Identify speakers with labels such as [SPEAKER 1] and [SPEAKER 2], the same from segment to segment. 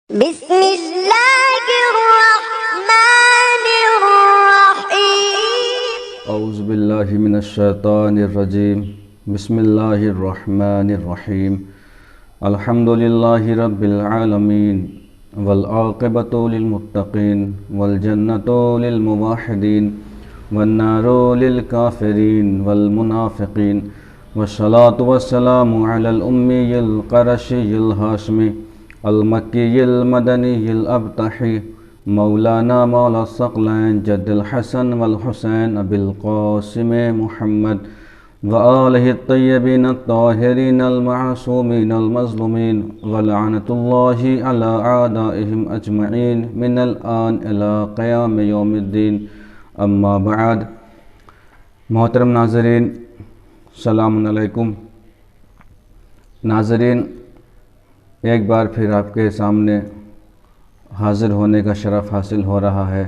[SPEAKER 1] بسم اللہ الرحمن الرحیم
[SPEAKER 2] اعوذ باللہ من الشیطان الرجیم بسم اللہ الرحمن الرحیم الحمد للہ رب العالمین والعاقبۃ للمتقین والجنۃ للموحدین والنار للکافرین والمنافقین والصلاة والسلام علی الامی القرشی الہاشمی المکی المدنی الابتحی مولانا مولا الثقلین جد الحسن والحسین ابی القاسم محمد وآلہ الطیبین الطاہرین المعصومین المظلومین ولعنۃ اللہ علی اعدائہم اجمعین من الآن الی قیام یوم الدین اما بعد۔ محترم ناظرین، السلام علیکم۔ ناظرین، ایک بار پھر آپ کے سامنے حاضر ہونے کا شرف حاصل ہو رہا ہے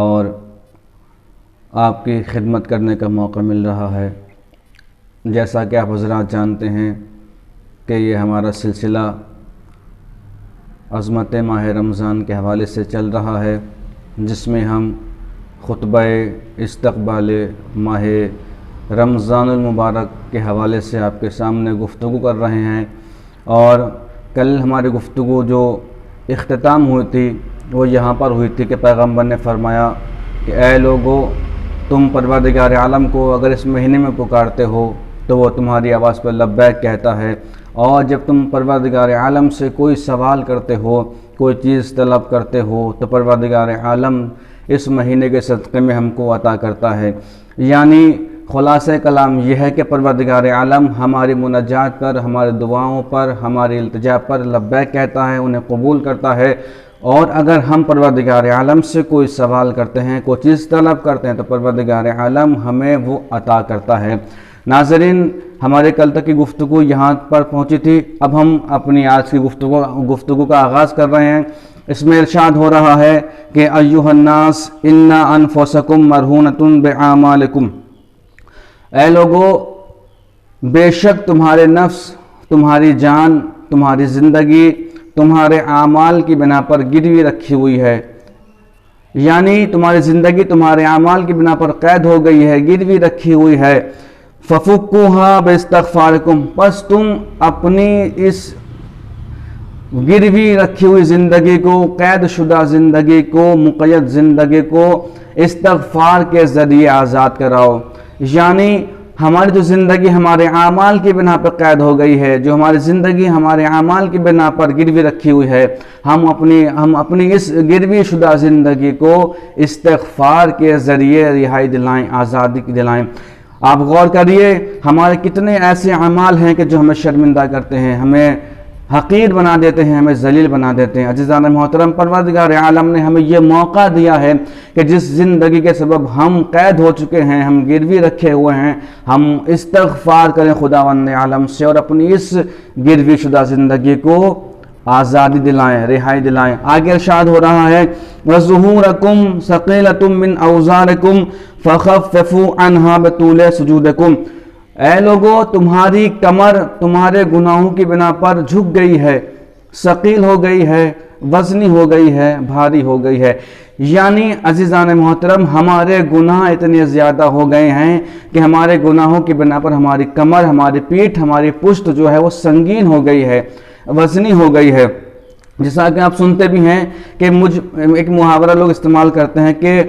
[SPEAKER 2] اور آپ کی خدمت کرنے کا موقع مل رہا ہے۔ جیسا کہ آپ حضرات جانتے ہیں کہ یہ ہمارا سلسلہ عظمت ماہ رمضان کے حوالے سے چل رہا ہے، جس میں ہم خطبہ استقبال ماہ رمضان المبارک کے حوالے سے آپ کے سامنے گفتگو کر رہے ہیں۔ اور کل ہماری گفتگو جو اختتام ہوئی تھی وہ یہاں پر ہوئی تھی کہ پیغمبر نے فرمایا کہ اے لوگو، تم پروردگار عالم کو اگر اس مہینے میں پکارتے ہو تو وہ تمہاری آواز پر لبیک کہتا ہے، اور جب تم پروردگار عالم سے کوئی سوال کرتے ہو، کوئی چیز طلب کرتے ہو تو پروردگار عالم اس مہینے کے صدقے میں ہم کو عطا کرتا ہے۔ یعنی خلاصہ کلام یہ ہے کہ پروردگار عالم ہماری مناجات پر، ہماری دعاؤں پر، ہماری التجا پر لبیک کہتا ہے، انہیں قبول کرتا ہے، اور اگر ہم پروردگار عالم سے کوئی سوال کرتے ہیں، کوئی چیز طلب کرتے ہیں تو پروردگار عالم ہمیں وہ عطا کرتا ہے۔ ناظرین، ہمارے کل تک کی گفتگو یہاں پر پہنچی تھی، اب ہم اپنی آج کی گفتگو کا آغاز کر رہے ہیں۔ اس میں ارشاد ہو رہا ہے کہ ایھا الناس ان انفسکم مرہونۃ باعمالکم، اے لوگو، بے شک تمہارے نفس، تمہاری جان، تمہاری زندگی تمہارے اعمال کی بنا پر گروی رکھی ہوئی ہے۔ یعنی تمہاری زندگی تمہارے اعمال کی بنا پر قید ہو گئی ہے، گروی رکھی ہوئی ہے۔ ففکوھا باستغفارکم، پس تم اپنی اس گروی رکھی ہوئی زندگی کو، قید شدہ زندگی کو، مقید زندگی کو استغفار کے ذریعے آزاد کراؤ۔ یعنی ہماری جو زندگی ہمارے اعمال کی بنا پر قید ہو گئی ہے، جو ہماری زندگی ہمارے اعمال کی بنا پر گروی رکھی ہوئی ہے، ہم اپنی اس گروی شدہ زندگی کو استغفار کے ذریعے رہائی دلائیں، آزادی دلائیں۔ آپ غور کریے، ہمارے کتنے ایسے اعمال ہیں کہ جو ہمیں شرمندہ کرتے ہیں، ہمیں حقیر بنا دیتے ہیں، ہمیں ذلیل بنا دیتے ہیں۔ عزیزان محترم، پروردگار عالم نے ہمیں یہ موقع دیا ہے کہ جس زندگی کے سبب ہم قید ہو چکے ہیں، ہم گروی رکھے ہوئے ہیں، ہم استغفار کریں خداوند عالم سے اور اپنی اس گروی شدہ زندگی کو آزادی دلائیں، رہائی دلائیں۔ آگے ارشاد ہو رہا ہے وَظُهُورَكُمْ ثَقِيلَةٌ مِّنْ أَوْزَارِكُمْ فَخَفِّفُوا عَنْهَا بِطُولِ صُجُودِكُمْ، اے لوگو، تمہاری کمر تمہارے گناہوں کی بنا پر جھک گئی ہے، ثقیل ہو گئی ہے، وزنی ہو گئی ہے، بھاری ہو گئی ہے۔ یعنی عزیزان محترم، ہمارے گناہ اتنے زیادہ ہو گئے ہیں کہ ہمارے گناہوں کی بنا پر ہماری کمر، ہماری پیٹھ، ہماری پشت جو ہے وہ سنگین ہو گئی ہے، وزنی ہو گئی ہے۔ جیسا کہ آپ سنتے بھی ہیں کہ ایک محاورہ لوگ استعمال کرتے ہیں کہ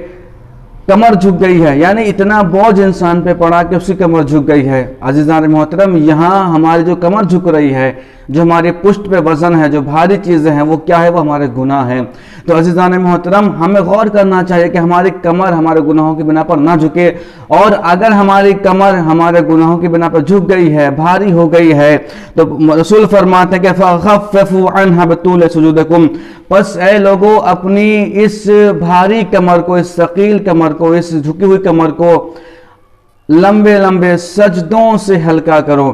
[SPEAKER 2] کمر جھک گئی ہے، یعنی اتنا بوجھ انسان پہ پڑا کہ اس کی کمر جھک گئی ہے۔ عزیزان محترم، یہاں ہماری جو کمر جھک رہی ہے، جو ہماری پشت پہ وزن ہے، جو بھاری چیزیں ہیں، وہ کیا ہے؟ وہ ہمارے گناہ ہیں۔ تو عزیزان محترم، ہمیں غور کرنا چاہیے کہ ہماری کمر ہمارے گناہوں کی بنا پر نہ جھکے، اور اگر ہماری کمر ہمارے گناہوں کی بنا پر جھک گئی ہے، بھاری ہو گئی ہے، تو رسول فرماتے ہیں کہ فَخَفِّفُوا عَنْهَا بِطُولِ صُجُودِكُمْ، پس اے لوگو، اپنی اس بھاری کمر کو، اس ثقیل کمر کو، اس جھکی ہوئی کمر کو لمبے لمبے سجدوں سے ہلکا کرو.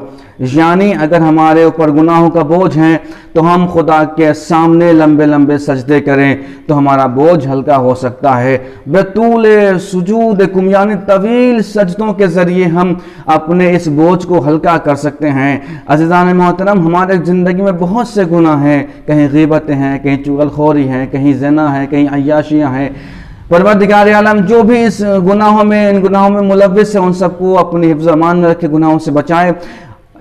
[SPEAKER 2] یعنی اگر ہمارے اوپر گناہوں کا بوجھ ہے تو ہم خدا کے سامنے لمبے لمبے سجدے کریں تو ہمارا بوجھ ہلکا ہو سکتا ہے. بطول سجودکم یعنی طویل سجدوں کے ذریعے ہم اپنے اس بوجھ کو ہلکا کر سکتے ہیں. عزیزان محترم، ہمارے زندگی میں بہت سے گناہ ہیں، کہیں غیبتیں ہیں، کہیں چغل خوری ہیں، کہیں زنا ہے، کہیں عیاشیاں ہیں. پروردگار عالم جو بھی اس گناہوں میں ان گناہوں میں ملوث ہے ان سب کو اپنی حفظ و امان میں رکھے، گناہوں سے بچائے.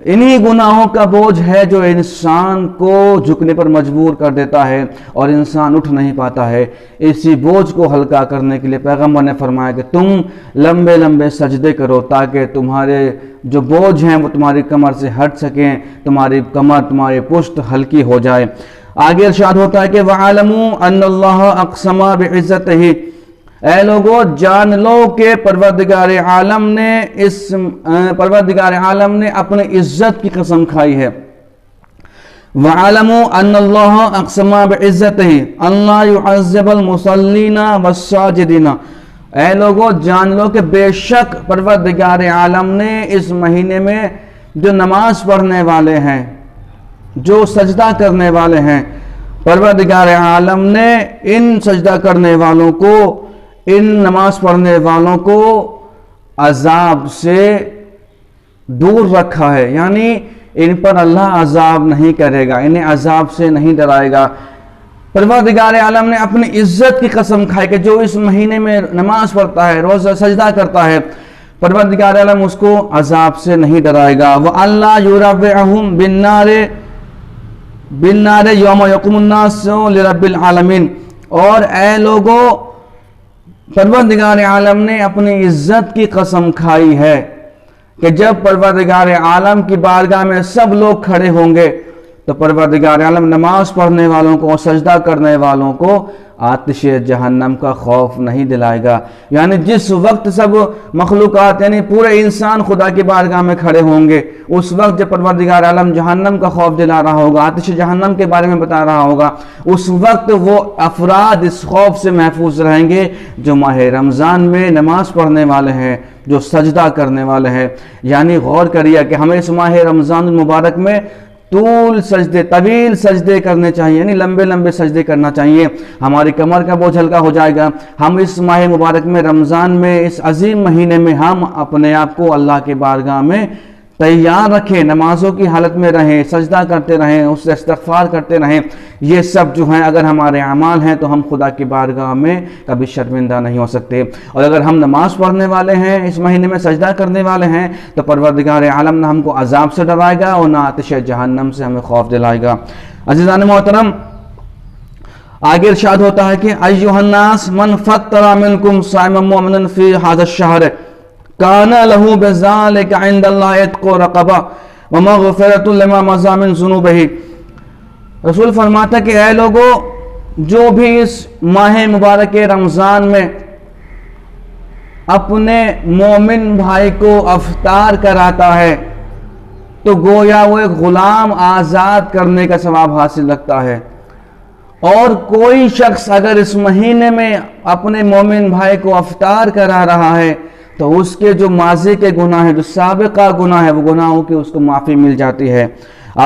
[SPEAKER 2] انہی گناہوں کا بوجھ ہے جو انسان کو جھکنے پر مجبور کر دیتا ہے اور انسان اٹھ نہیں پاتا ہے. اسی بوجھ کو ہلکا کرنے کے لیے پیغمبر نے فرمایا کہ تم لمبے لمبے سجدے کرو تاکہ تمہارے جو بوجھ ہیں وہ تمہاری کمر سے ہٹ سکیں، تمہاری کمر، تمہاری پشت ہلکی ہو جائے. آگے ارشاد ہوتا ہے کہ وَعَلَمُوا أَنَّ اللَّهَ أَقْسَمَ بِعِزَّتِهِ، اے لوگو جان لو کہ پروردگار عالم نے اپنی عزت کی قسم کھائی ہے. وَعَلَمُوا أَنَّ اللَّهَ أَقْسَمَ بِعِزَّتِهِ أَن لَّا يُعَذِّبَ الْمُصَلِّينَ وَالسَّاجِدِينَ، اے لوگو جان لو کہ بے شک پروردگار عالم نے اس مہینے میں جو نماز پڑھنے والے ہیں، جو سجدہ کرنے والے ہیں، پروردگار عالم نے ان سجدہ کرنے والوں کو، ان نماز پڑھنے والوں کو عذاب سے دور رکھا ہے. یعنی ان پر اللہ عذاب نہیں کرے گا، انہیں عذاب سے نہیں ڈرائے گا. پروردگار عالم نے اپنی عزت کی قسم کھائی کہ جو اس مہینے میں نماز پڑھتا ہے، روزہ سجدہ کرتا ہے، پروردگار عالم اس کو عذاب سے نہیں ڈرائے گا. وَأَلَّا يُرَوِّعَهُمْ بِالنَّارِ يَوْمَ يَقُومُ النَّاسُ لِرَبِّ الْعَالَمِينَ، اور اے لوگو پروردگار عالم نے اپنی عزت کی قسم کھائی ہے کہ جب پروردگار عالم کی بارگاہ میں سب لوگ کھڑے ہوں گے تو پروردگار عالم نماز پڑھنے والوں کو، سجدہ کرنے والوں کو آتش جہنم کا خوف نہیں دلائے گا. یعنی جس وقت سب مخلوقات یعنی پورے انسان خدا کی بارگاہ میں کھڑے ہوں گے، اس وقت جب پروردگار عالم جہنم کا خوف دلا رہا ہوگا، آتش جہنم کے بارے میں بتا رہا ہوگا، اس وقت وہ افراد اس خوف سے محفوظ رہیں گے جو ماہ رمضان میں نماز پڑھنے والے ہیں، جو سجدہ کرنے والے ہیں. یعنی غور کریے کہ ہمیں اس ماہ رمضان المبارک میں طویل سجدے کرنے چاہیے، یعنی لمبے لمبے سجدے کرنا چاہیے. ہماری کمر کا بوجھ ہلکا ہو جائے گا. ہم اس ماہ مبارک میں، رمضان میں، اس عظیم مہینے میں ہم اپنے آپ کو اللہ کے بارگاہ میں تیار رکھیں، نمازوں کی حالت میں رہیں، سجدہ کرتے رہیں، اس سے استغفار کرتے رہیں. یہ سب جو ہیں اگر ہمارے اعمال ہیں تو ہم خدا کی بارگاہ میں کبھی شرمندہ نہیں ہو سکتے. اور اگر ہم نماز پڑھنے والے ہیں، اس مہینے میں سجدہ کرنے والے ہیں، تو پروردگار عالم نہ ہم کو عذاب سے ڈرائے گا اور نہ آتش جہنم سے ہمیں خوف دلائے گا. عزیزان محترم، آگے ارشاد ہوتا ہے کہ ایھا الناس من فطر منکم صائما مؤمنا فی ھذا الشہر کان لہ بذلک عند اللہ عتق رقبہ ومغفرۃ لما مضی من ذنوبہ. رسول فرماتا کہ اے لوگو جو بھی اس ماہ مبارک رمضان میں اپنے مومن بھائی کو افطار کراتا ہے تو گویا وہ ایک غلام آزاد کرنے کا ثواب حاصل رکھتا ہے. اور کوئی شخص اگر اس مہینے میں اپنے مومن بھائی کو افطار کرا رہا ہے تو اس کے جو ماضی کے گناہ ہیں، جو سابقہ گناہ ہے، وہ گناہوں کی اس کو معافی مل جاتی ہے.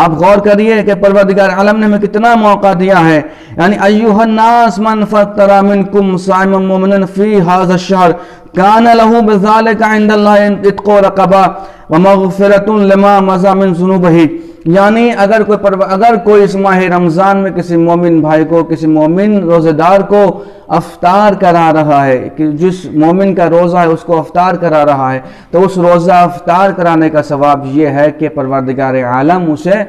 [SPEAKER 2] آپ غور کریے کہ پروردگار عالم نے ہمیں کتنا موقع دیا ہے. یعنی ایھا الناس من فطر منکم صائما مؤمنا فی ھذا الشہر کان لہ بذلک عند اللہ عتق رقبہ ومغفرۃ لما مضی من ذنوبہ. یعنی اگر کوئی اس ماہ رمضان میں کسی مومن بھائی کو، کسی مومن روزہ دار کو افطار کرا رہا ہے، کہ جس مومن کا روزہ ہے اس کو افطار کرا رہا ہے، تو اس روزہ افطار کرانے کا ثواب یہ ہے کہ پروردگار عالم اسے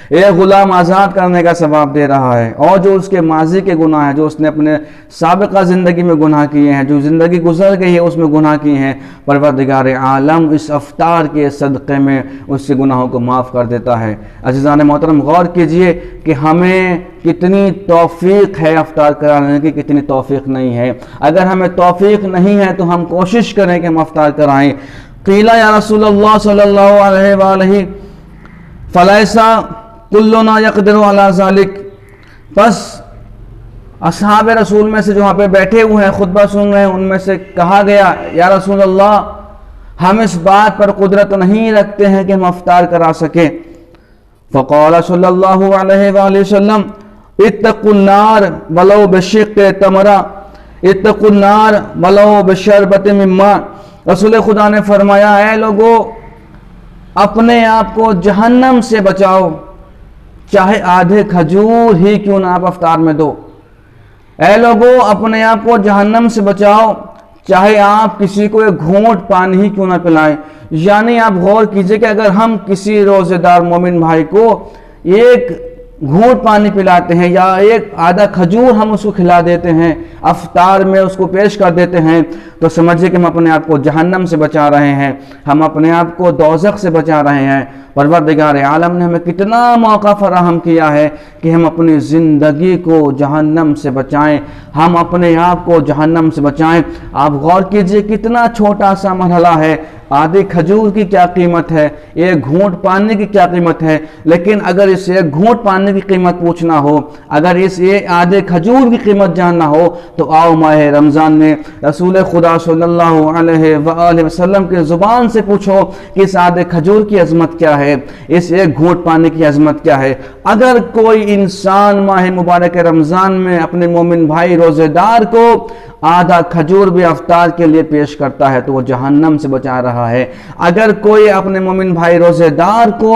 [SPEAKER 2] ایک غلام آزاد کرنے کا ثواب دے رہا ہے. اور جو اس کے ماضی کے گناہ ہیں، جو اس نے اپنے سابقہ زندگی میں گناہ کیے ہیں، جو زندگی گزر گئی ہے اس میں گناہ کیے ہیں، پروردگار عالم اس افطار کے صدقے میں اس سے گناہوں کو معاف کر دیتا ہے. عزیزان محترم، غور کیجئے کہ ہمیں کتنی توفیق ہے افطار کرانے کی، کتنی توفیق نہیں ہے. اگر ہمیں توفیق نہیں ہے تو ہم کوشش کریں کہ ہم افطار کرائیں. قیل یا رسول اللہ صلی اللہ علیہ وآلہ فلیس کلنا یقدر علی ذلک. پس اصحاب رسول میں سے جو وہاں پہ بیٹھے ہوئے ہیں، خطبہ سن رہے ہیں، ان میں سے کہا گیا یا رسول اللہ ہم اس بات پر قدرت نہیں رکھتے ہیں کہ ہم افطار کرا سکیں۔ فقال صلی اللہ علیہ وآلہ وسلم اتقوا النار ولو بشق تمرہ اتقوا النار ولو بشربۃ من ماء۔ رسول خدا نے فرمایا اے لوگو اپنے آپ کو جہنم سے بچاؤ، چاہے آدھے کھجور ہی کیوں نہ آپ افطار میں دو۔ اے لوگو اپنے آپ کو جہنم سے بچاؤ، چاہے آپ کسی کو ایک گھونٹ پانی ہی کیوں نہ پلائیں۔ یعنی آپ غور کیجئے کہ اگر ہم کسی روزے دار مومن بھائی کو ایک گھونٹ پانی پلاتے ہیں یا ایک آدھا کھجور ہم اس کو کھلا دیتے ہیں، افطار میں اس کو پیش کر دیتے ہیں، تو سمجھے کہ ہم اپنے آپ کو جہنم سے بچا رہے ہیں، ہم اپنے آپ کو دوزخ سے بچا رہے ہیں۔ پروردگار عالم نے ہمیں کتنا موقع فراہم کیا ہے کہ ہم اپنی زندگی کو جہنم سے بچائیں، ہم اپنے آپ کو جہنم سے بچائیں۔ آپ غور کیجئے کتنا چھوٹا سا مرحلہ ہے، آدھی کھجور کی کیا قیمت ہے، ایک گھونٹ پانی کی کیا قیمت ہے، لیکن اگر اس ایک گھونٹ پانی کی قیمت پوچھنا ہو، اگر اس آدھے کھجور کی قیمت جاننا ہو تو آؤ ماہ رمضان میں رسول خدا صلی اللہ علیہ وآلہ وسلم کے زبان سے پوچھو کہ اس آدھے کھجور کی عظمت کیا ہے، اس ایک گھونٹ پانی کی عظمت کیا ہے۔ اگر کوئی انسان ماہ مبارک رمضان میں اپنے مومن بھائی روزے دار کو آدھا کھجور بھی افطار کے لیے پیش کرتا ہے تو وہ جہنم سے بچا رہا ہے۔ اگر کوئی اپنے مومن بھائی روزے دار کو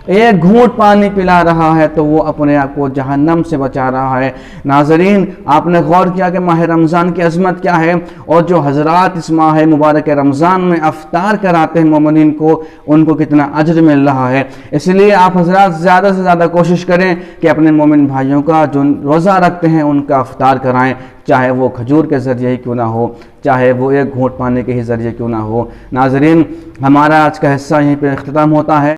[SPEAKER 2] ایک گھونٹ پانی پلا رہا ہے تو وہ اپنے آپ کو جہنم سے بچا رہا ہے۔ ناظرین آپ نے غور کیا کہ ماہ رمضان کی عظمت کیا ہے، اور جو حضرات اس ماہ مبارک رمضان میں افطار کراتے ہیں مومنین کو، ان کو کتنا اجر مل رہا ہے۔ اس لیے آپ حضرات زیادہ سے زیادہ کوشش کریں کہ اپنے مومن بھائیوں کا جو روزہ رکھتے ہیں ان کا افطار کرائیں، چاہے وہ کھجور کے ذریعے ہی کیوں نہ ہو، چاہے وہ ایک گھونٹ پانی کے ہی ذریعے کیوں نہ ہو۔ ناظرین ہمارا آج کا حصہ یہیں پہ اختتام ہوتا ہے۔